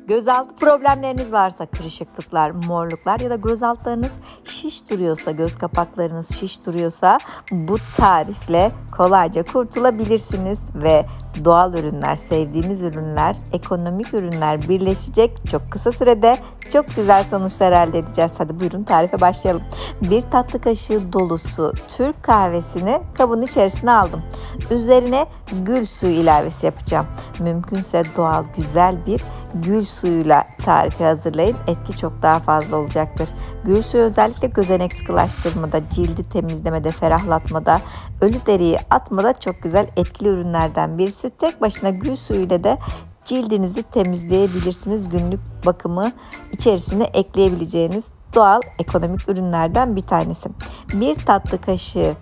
Gözaltı problemleriniz varsa, kırışıklıklar, morluklar ya da göz altlarınız şiş duruyorsa, göz kapaklarınız şiş duruyorsa bu tarifle kolayca kurtulabilirsiniz ve doğal ürünler, sevdiğimiz ürünler, ekonomik ürünler birleşecek, çok kısa sürede çok güzel sonuçlar elde edeceğiz. Hadi buyurun tarife başlayalım. 1 tatlı kaşığı dolusu Türk kahvesini kabın içerisine aldım. Üzerine gül suyu ilavesi yapacağım. Mümkünse doğal güzel bir gül suyuyla tarifi hazırlayın. Etki çok daha fazla olacaktır. Gül suyu özellikle gözenek sıkılaştırmada, cildi temizlemede, ferahlatmada, ölü deriyi atmada çok güzel etkili ürünlerden birisi. Tek başına gül suyuyla da cildinizi temizleyebilirsiniz. Günlük bakımı içerisine ekleyebileceğiniz doğal ekonomik ürünlerden bir tanesi. 1 tatlı kaşığı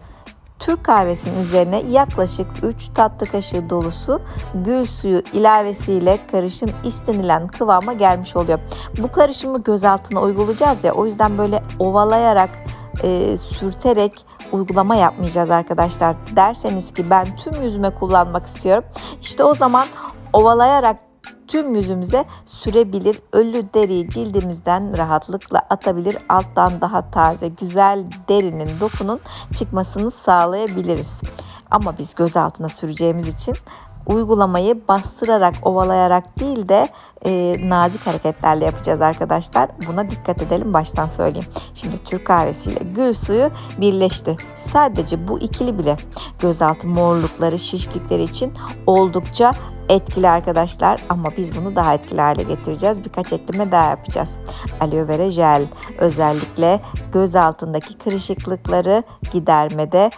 Türk kahvesinin üzerine yaklaşık 3 tatlı kaşığı dolusu gül suyu ilavesiyle karışım istenilen kıvama gelmiş oluyor. Bu karışımı göz altına uygulayacağız ya, o yüzden böyle ovalayarak, sürterek uygulama yapmayacağız arkadaşlar. Derseniz ki ben tüm yüzüme kullanmak istiyorum, İşte o zaman ovalayarak tüm yüzümüze sürebilir, ölü deriyi cildimizden rahatlıkla atabilir, alttan daha taze, güzel derinin, dokunun çıkmasını sağlayabiliriz. Ama biz göz altına süreceğimiz için uygulamayı bastırarak, ovalayarak değil de nazik hareketlerle yapacağız arkadaşlar. Buna dikkat edelim, baştan söyleyeyim. Şimdi Türk kahvesiyle gül suyu birleşti. Sadece bu ikili bile gözaltı morlukları, şişlikleri için oldukça etkili arkadaşlar, ama biz bunu daha etkili hale getireceğiz. Birkaç ekleme daha yapacağız. Aloe vera jel özellikle göz altındaki kırışıklıkları gidermede,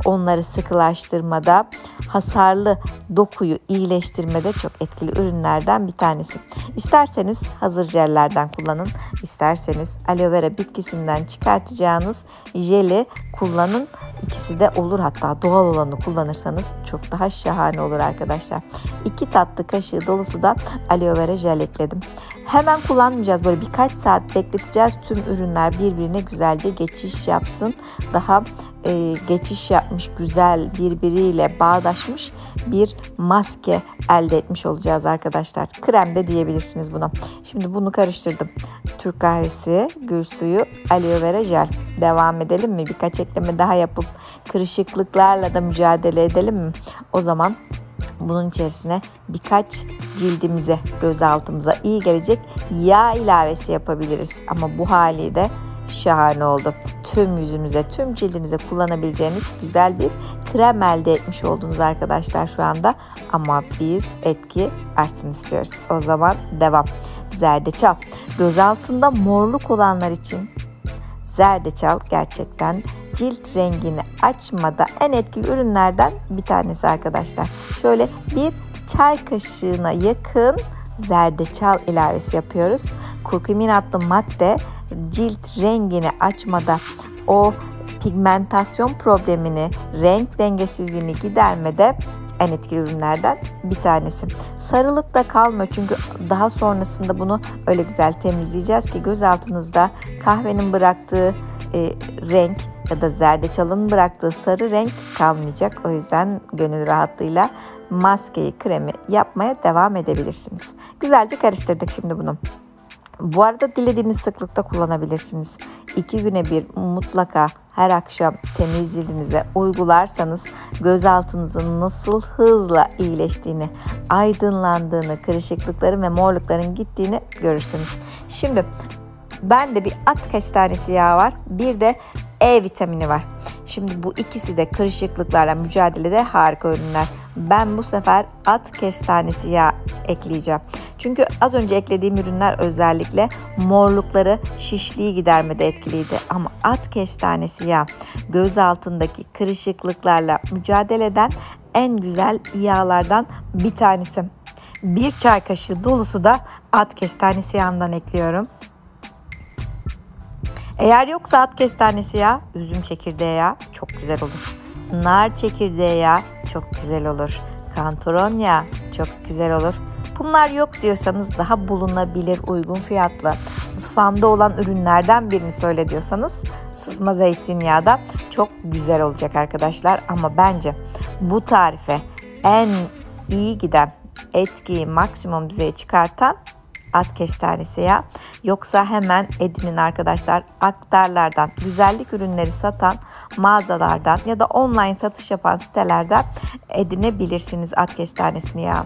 onları sıkılaştırmada, hasarlı dokuyu iyileştirmede çok etkili ürünlerden bir tanesi. İsterseniz hazır jellerden kullanın, isterseniz aloe vera bitkisinden çıkartacağınız jeli kullanın. İkisi de olur, hatta doğal olanı kullanırsanız çok daha şahane olur arkadaşlar. 2 tatlı kaşığı dolusu da aloe vera jel ekledim. Hemen kullanmayacağız, böyle birkaç saat bekleteceğiz. Tüm ürünler birbirine güzelce geçiş yapsın. Daha geçiş yapmış, güzel, birbiriyle bağdaşmış bir maske elde etmiş olacağız arkadaşlar. Krem de diyebilirsiniz buna. Şimdi bunu karıştırdım. Türk kahvesi, gül suyu, aloe vera jel. Devam edelim mi? Birkaç ekleme daha yapıp kırışıklıklarla da mücadele edelim mi? O zaman bunun içerisine birkaç cildimize, göz altımıza iyi gelecek yağ ilavesi yapabiliriz. Ama bu hali de şahane oldu. Tüm yüzünüze, tüm cildinize kullanabileceğiniz güzel bir krem elde etmiş oldunuz arkadaşlar şu anda. Ama biz etki artsın istiyoruz. O zaman devam. Zerdeçal. Göz altında morluk olanlar için zerdeçal gerçekten cilt rengini açmada en etkili ürünlerden bir tanesi arkadaşlar. Şöyle bir çay kaşığına yakın zerdeçal ilavesi yapıyoruz. Kurkumin adlı madde cilt rengini açmada, o pigmentasyon problemini, renk dengesizliğini gidermede en etkili ürünlerden bir tanesi. Sarılık da kalmıyor, çünkü daha sonrasında bunu öyle güzel temizleyeceğiz ki göz altınızda kahvenin bıraktığı renk ya da zerdeçalın bıraktığı sarı renk kalmayacak. O yüzden gönül rahatlığıyla maskeyi, kremi yapmaya devam edebilirsiniz. Güzelce karıştırdık şimdi bunu. Bu arada dilediğiniz sıklıkta kullanabilirsiniz. 2 güne bir mutlaka her akşam temiz cildinize uygularsanız göz altınızın nasıl hızla iyileştiğini, aydınlandığını, kırışıklıkların ve morlukların gittiğini görürsünüz. Şimdi bende bir at kestanesi yağı var, bir de E vitamini var. Şimdi bu ikisi de kırışıklıklarla mücadelede harika ürünler. Ben bu sefer at kestanesi yağı ekleyeceğim. Çünkü az önce eklediğim ürünler özellikle morlukları, şişliği gidermede etkiliydi. Ama at kestanesi yağı göz altındaki kırışıklıklarla mücadele eden en güzel yağlardan bir tanesi. 1 çay kaşığı dolusu da at kestanesi yağından ekliyorum. Eğer yoksa at kestanesi yağı, üzüm çekirdeği yağı çok güzel olur. Nar çekirdeği yağı çok güzel olur. Kantaron yağı çok güzel olur. Bunlar yok diyorsanız, daha bulunabilir, uygun fiyatlı, mutfağımda olan ürünlerden birini söyle diyorsanız, sızma zeytinyağı da çok güzel olacak arkadaşlar. Ama bence bu tarife en iyi giden, etkiyi maksimum düzeye çıkartan at kestanesi yağı. Yoksa hemen edinin arkadaşlar. Aktarlardan, güzellik ürünleri satan mağazalardan ya da online satış yapan sitelerden edinebilirsiniz at kestanesini yağı.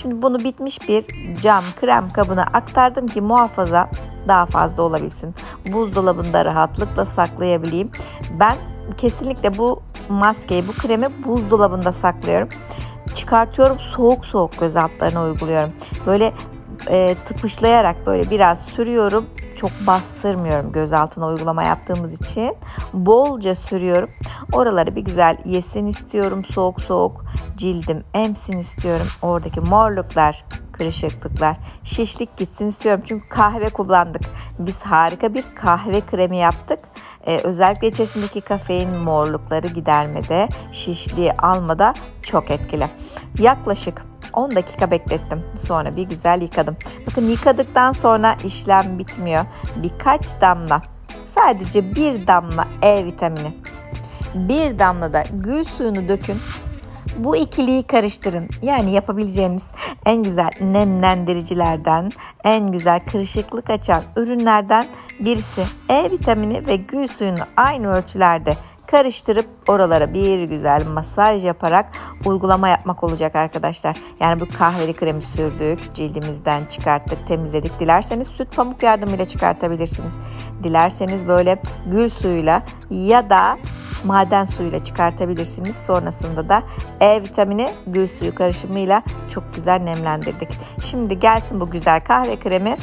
Şimdi bunu bitmiş bir cam krem kabına aktardım ki muhafaza daha fazla olabilsin. Buzdolabında rahatlıkla saklayabileyim. Ben kesinlikle bu maskeyi, bu kremi buzdolabında saklıyorum. Çıkartıyorum, soğuk soğuk göz altlarına uyguluyorum. Böyle tıpışlayarak böyle biraz sürüyorum. Çok bastırmıyorum göz altına uygulama yaptığımız için. Bolca sürüyorum. Oraları bir güzel yesin istiyorum soğuk soğuk. Cildim emsin istiyorum. Oradaki morluklar, kırışıklıklar, şişlik gitsin istiyorum. Çünkü kahve kullandık. Biz harika bir kahve kremi yaptık. Özellikle içerisindeki kafein morlukları gidermede, şişliği almada çok etkili. Yaklaşık 10 dakika beklettim. Sonra bir güzel yıkadım. Bakın yıkadıktan sonra işlem bitmiyor. Birkaç damla, sadece bir damla E vitamini, bir damla da gül suyunu dökün. Bu ikiliyi karıştırın. Yani yapabileceğiniz en güzel nemlendiricilerden, en güzel kırışıklık açan ürünlerden birisi. E vitamini ve gül suyunu aynı ölçülerde karıştırıp oralara bir güzel masaj yaparak uygulama yapmak olacak arkadaşlar. Yani bu kahveli kremi sürdük, cildimizden çıkarttık, temizledik. Dilerseniz süt pamuk yardımıyla çıkartabilirsiniz. Dilerseniz böyle gül suyuyla ya da maden suyuyla çıkartabilirsiniz. Sonrasında da E vitamini gül suyu karışımıyla çok güzel nemlendirdik. Şimdi gelsin bu güzel kahve kremi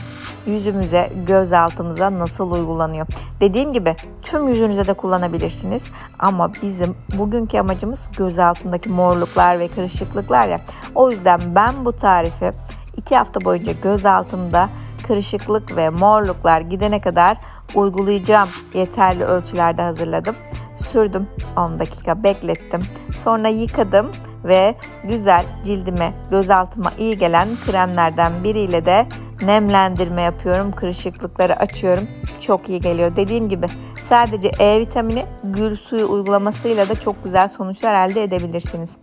yüzümüze, göz altımıza nasıl uygulanıyor. Dediğim gibi tüm yüzünüze de kullanabilirsiniz. Ama bizim bugünkü amacımız göz altındaki morluklar ve kırışıklıklar ya. O yüzden ben bu tarifi 2 hafta boyunca göz altımda kırışıklık ve morluklar gidene kadar uygulayacağım yeterli ölçülerde hazırladım. Sürdüm, 10 dakika beklettim. Sonra yıkadım ve güzel cildime, göz altıma iyi gelen kremlerden biriyle de nemlendirme yapıyorum. Kırışıklıkları açıyorum. Çok iyi geliyor. Dediğim gibi sadece E vitamini, gül suyu uygulamasıyla da çok güzel sonuçlar elde edebilirsiniz.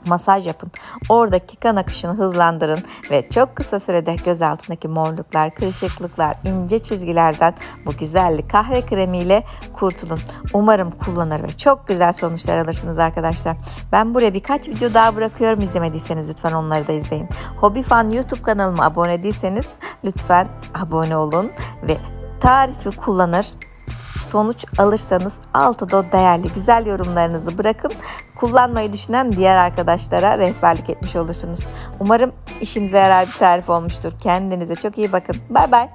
Masaj yapın. Oradaki kan akışını hızlandırın ve çok kısa sürede göz altındaki morluklar, kırışıklıklar, ince çizgilerden bu güzellik kahve kremiyle kurtulun. Umarım kullanır ve çok güzel sonuçlar alırsınız arkadaşlar. Ben buraya birkaç video daha bırakıyorum. İzlemediyseniz lütfen onları da izleyin. Hobifan YouTube kanalıma abone değilseniz lütfen abone olun ve tarifi kullanır, sonuç alırsanız altta o değerli güzel yorumlarınızı bırakın. Kullanmayı düşünen diğer arkadaşlara rehberlik etmiş olursunuz. Umarım işinize yarar bir tarif olmuştur. Kendinize çok iyi bakın. Bay bay.